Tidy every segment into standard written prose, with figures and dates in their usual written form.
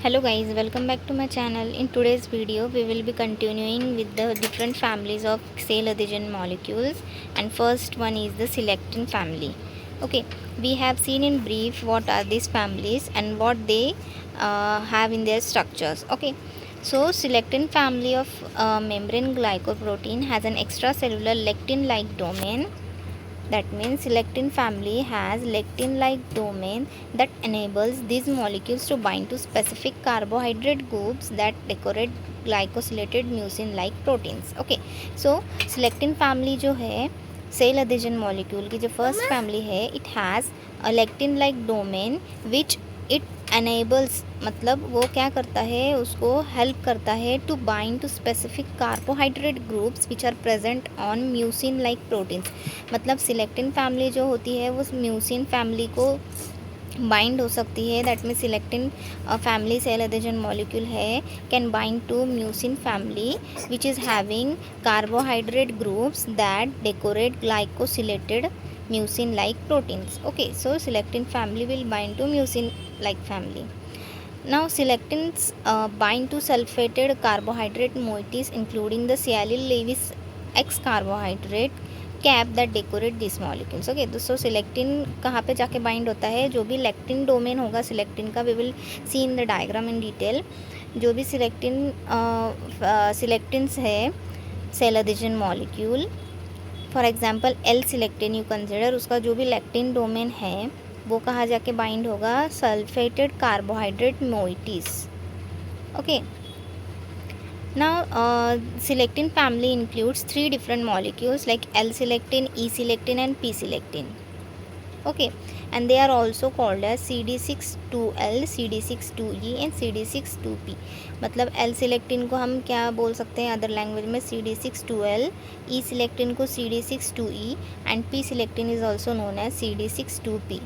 Hello guys, welcome back to my channel. In today's video we will be continuing with the different families of cell adhesion molecules, and first one is the selectin family. Okay, we have seen in brief what are these families and what they have in their structures. Okay, so selectin family of membrane glycoprotein has an extracellular lectin like domain. That means lectin family has lectin-like domain that enables these molecules to bind to specific carbohydrate groups that decorate glycosylated mucin-like proteins. Okay, so lectin family जो है cell adhesion molecule की जो first family है, it has a lectin like domain which it enables, मतलब वो क्या करता है, उसको हेल्प करता है to bind to specific carbohydrate groups which are present on mucin like proteins. मतलब सिलेक्टिन फैमिली जो होती है वो म्यूसिन फैमिली को बाइंड हो सकती है. That mean selectin family cell adhesion molecule है can bind to mucin family which is having carbohydrate groups that decorate glycosylated mucin like proteins. Okay, so selectin family will bind to mucin like family. Now selectins bind to sulfated carbohydrate moieties including the sialyl Lewis X carbohydrate cap that decorate these molecules. Okay, तो so selectin कहाँ पे जाके bind होता है, जो भी lectin domain होगा selectin का, we will see in the diagram in detail. जो भी selectins है cell adhesion molecule, for example L selectin you consider, उसका जो भी लेक्टिन डोमेन है वो कहाँ जाके बाइंड होगा, sulphated carbohydrate moieties. Okay, now selectin family includes 3 different molecules like L selectin, E selectin and P selectin. Okay, and they are also called as CD62L, CD62E and CD62P. मतलब L selectin को हम क्या बोल सकते हैं other language में, CD62L, E selectin को CD62E and P selectin is also known as CD62P.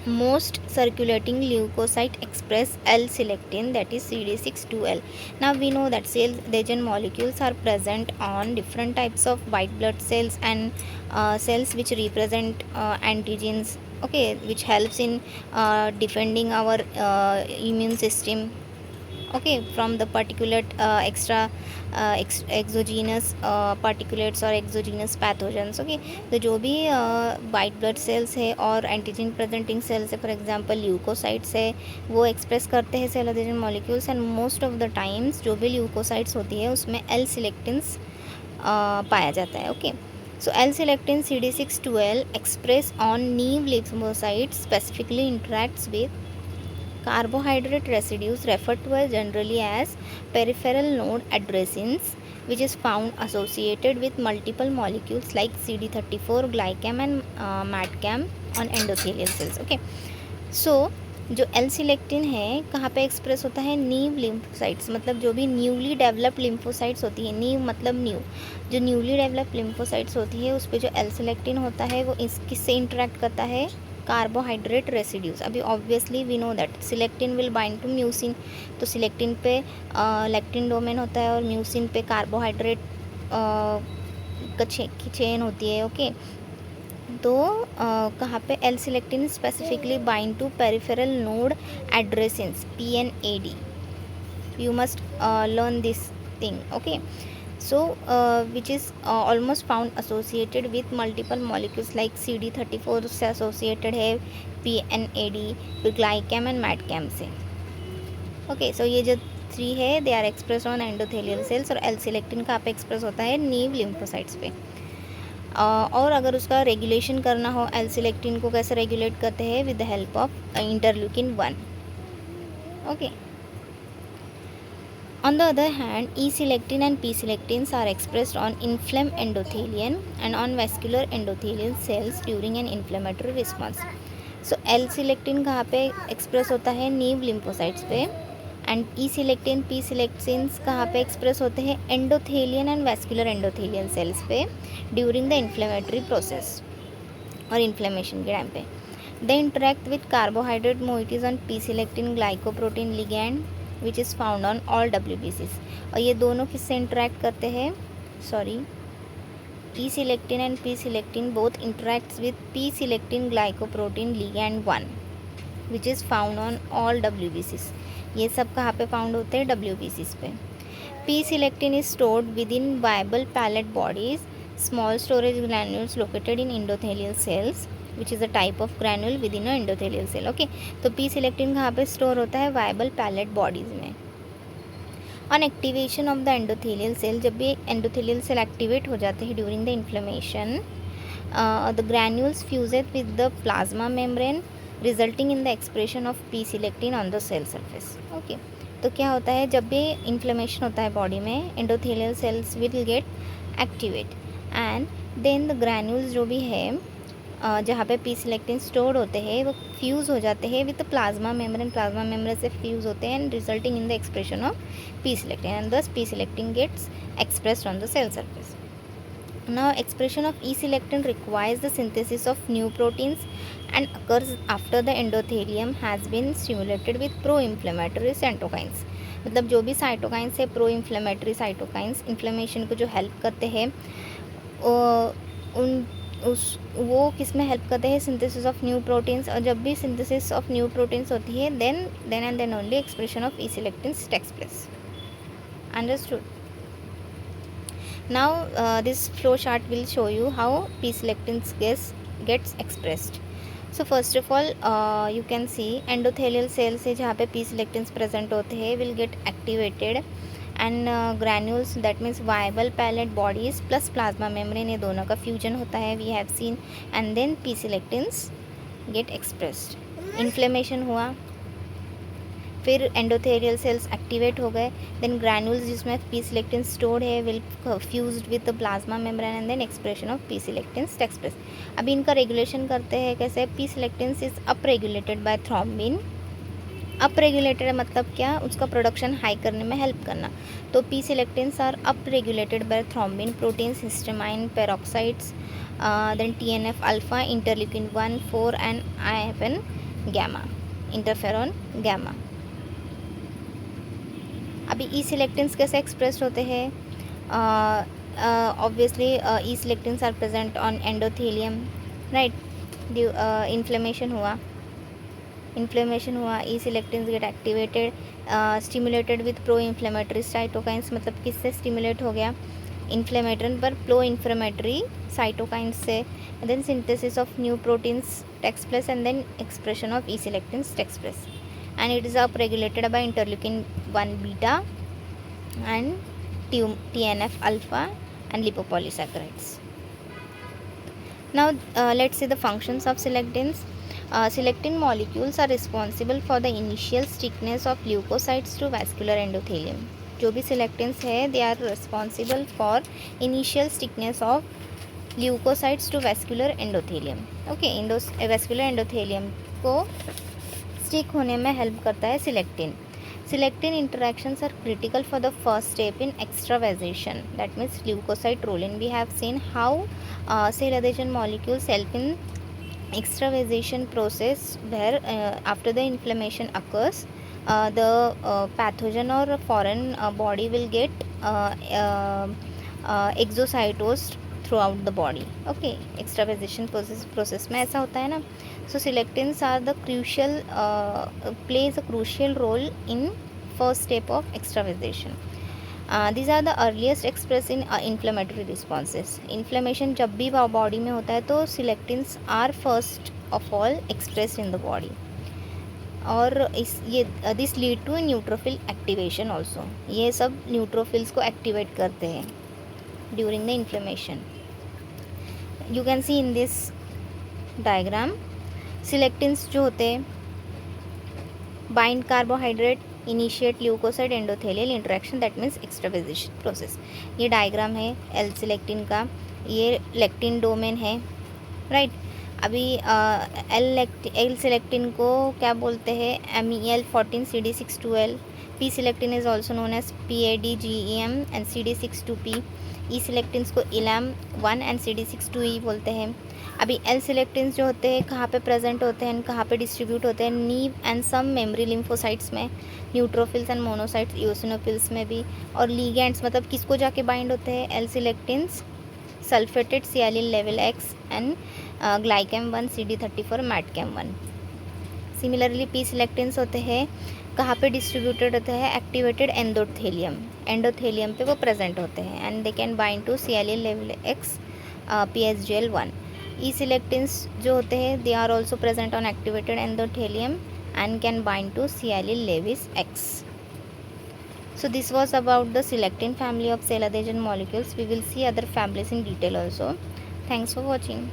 Most circulating leukocyte express L-selectin, that is CD62L. Now we know that cell adhesion molecules are present on different types of white blood cells and cells which represent antigens. Okay, which helps in defending our immune system. Okay, from the particulate exogenous particulates और exogenous pathogens. Okay, तो जो भी white blood cells है और antigen presenting cells है, for example leukocytes है, वो express करते हैं cell adhesion molecules. And most of the times जो भी ल्यूकोसाइट्स होती है उसमें एल सिलेक्टिन्स पाया जाता है. Okay, so L-selectin CD62L expressed on Neve lymphocytes specifically interacts with carbohydrate residues referred to as generally as peripheral node adenosines, which is found associated with multiple molecules like CD34, glycam and MADCAM on endothelial cells. Okay, so जो L selectin है कहाँ पे express होता है, नीव lymphocytes, मतलब जो भी न्यूली डेवलप्ड लिम्फोसाइट्स होती है, नीव मतलब न्यू, जो न्यूली डेवलप्ड लिम्फोसाइट्स होती है उस पर जो एल सिलेक्टिन होता है वो किससे इंटरेक्ट करता है, कार्बोहाइड्रेट रेसिड्यूज. अभी obviously we know that selectin will bind to mucin, तो सिलेक्टिन पे लेक्टिन डोमेन होता है और म्यूसिन पे कार्बोहाइड्रेट की चेन होती है. ओके, तो कहाँ पे L selectin specifically bind to peripheral node addressins, PNAD. You must learn this thing. Okay, so which is almost found associated with multiple molecules like CD34 से associated है PNAD, फिर glycam and MADCAM से. Okay, so ये जो 3 है they are express on endothelial cells और L selectin कहाँ पे एक्सप्रेस होता है, नीव लिम्फोसाइट्स पे. और अगर उसका रेगुलेशन करना हो, एल सिलेक्टिन को कैसे रेगुलेट करते हैं, with the help of interleukin 1. Okay, on the other hand, E-selectin and P-selectins are expressed on inflamed endothelium and on vascular endothelial cells during an inflammatory response. So L-selectin कहाँ पे express होता है, नीव lymphocytes पे, and E-selectin, P-selectins कहाँ पे express होते हैं, endothelial and vascular endothelial cells पे ड्यूरिंग द इन्फ्लेमेटरी प्रोसेस और इन्फ्लेमेशन के टाइम पे. They interact with carbohydrate moieties on P-selectin glycoprotein ligand which is found on all WBCs. और ये दोनों किससे इंटरेक्ट करते हैं, sorry, E selectin and P selectin both interacts with P selectin glycoprotein ligand 1 which is found on all WBCs. ये सब कहाँ पे फाउंड होते हैं? WBCs पे। P selectin is stored within Weibel Palade bodies, small storage granules located in endothelial cells which is a type of granule within a endothelial cell. Okay, तो P selectin कहाँ पे store होता है? Weibel Palade bodies में। On activation of the endothelial cell, जब भी endothelial cell activate हो जाते हैं during the inflammation, the granules fused with the plasma membrane resulting in the expression of P selectin on the cell surface. Okay, तो क्या होता है, जब भी इन्फ्लेमेशन होता है बॉडी में, endothelial cells will get activate and then the granules जो भी है जहाँ पे पी सिलेक्टिन स्टोर होते हैं वो फ्यूज़ हो जाते हैं विद प्लाज्मा मेम्ब्रेन से फ्यूज़ होते हैं and resulting in the expression of P selectin and this P selectin gets expressed on the cell surface. Now expression of E-selectin requires the synthesis of new proteins and occurs after the endothelium has been stimulated with pro-inflammatory cytokines. मतलब जो भी cytokines है, pro inflammatory cytokines, inflammation को जो help करते हैं, वो किस में हेल्प करते हैं? Synthesis of new proteins. और जब भी सिंथेसिस ऑफ न्यू प्रोटीन्स होती है then only expression of E selectins takes place. Understood? Now this flow chart will show you how P selectins gets expressed. So first of all you can see endothelial cells है जहाँ पे P selectins present होते हैं will get activated and granules, that means viable palette bodies plus plasma membrane, ये दोनों का fusion होता है, we have seen, and then P selectins get expressed. Inflammation हुआ, फिर एंडोथेलियल सेल्स एक्टिवेट हो गए, देन ग्रैन्यूल्स जिसमें पी सिलेक्टिन स्टोर्ड है will fused with the plasma membrane and then expression of P selectins takes place. अभी इनका regulation करते हैं कैसे? P selectins is up regulated by thrombin. Up regulated मतलब क्या? उसका प्रोडक्शन हाई करने में हेल्प करना। तो P selectins are up regulated by thrombin proteins, histamine, peroxides, then TNF alpha, interleukin 1, 4 and IFN gamma, interferon gamma. अभी E selectins कैसे express होते हैं? Obviously E selectins are present on endothelium, right? Inflammation हुआ, E selectins get activated, stimulated with pro inflammatory cytokines, मतलब किससे stimulate हो गया? Inflammatory पर प्रो इन्फ्लेमेटरी साइटोकाइंस से, then synthesis of new proteins takes place and then expression of E selectins takes place, and it is up regulated by interleukin 1 beta and TNF alpha and lipopolysaccharides. Now let's see the functions of selectins. Selectin molecules are responsible for the initial stickiness of leukocytes to vascular endothelium. जो भी selectins है they are responsible for initial stickiness of leukocytes to vascular endothelium. Okay, vascular endothelium को stick होने में help करता है selectin. Selectin interactions are critical for the first step in extravasation, that means leukocyte roll in. We have seen how cell adhesion molecules help in extravasation process where after the inflammation occurs the pathogen or foreign body will get exocytosed throughout the body. Okay, extravasation process में ऐसा होता है ना. So selectins are the crucial plays a crucial role in first step of extravasation. These are the earliest expressed in inflammatory responses. Inflammation जब भी body में होता है तो selectins are first of all expressed in the body. और this lead to neutrophil activation also. ये सब neutrophils को एक्टिवेट करते हैं during the inflammation. You can see in this diagram सिलेक्टिन्स जो होते हैं bind carbohydrate, initiate leukocyte endothelial interaction, that means extravasation process. ये डायग्राम है एल सिलेक्टिन का, ये लेक्टिन डोमेन है, राइट? अभी एल सिलेक्टिन को क्या बोलते हैं? MEL14 CD62L. P selectin is also known as PADGEM and CD62P. E selectins को ILAM1 एंड CD62E बोलते हैं. अभी एल सिलेक्टिन्स जो होते हैं कहाँ पे प्रेजेंट होते हैं, कहाँ पे डिस्ट्रीब्यूट होते हैं? नीव एंड सम मेमोरी लिम्फोसाइट्स में, न्यूट्रोफिल्स एंड मोनोसाइट्स, इओसिनोफिल्स में भी. और लीगेंड्स मतलब किसको जाके बाइंड होते हैं? L selectins sulfated sialyl Lewis X and GlyCAM 1 CD34 MAdCAM 1. Similarly P selectins होते हैं कहाँ पे डिस्ट्रीब्यूटेड होते हैं, एक्टिवेटेड एंडोथेलियम पे वो प्रेजेंट होते हैं and they can bind to CLL level X PSGL1. E selectins जो होते हैं they are also present on activated endothelium and can bind to CLL-Lewis X. So this was about the selectin family of cell adhesion molecules. We will see other families in detail also. Thanks for watching.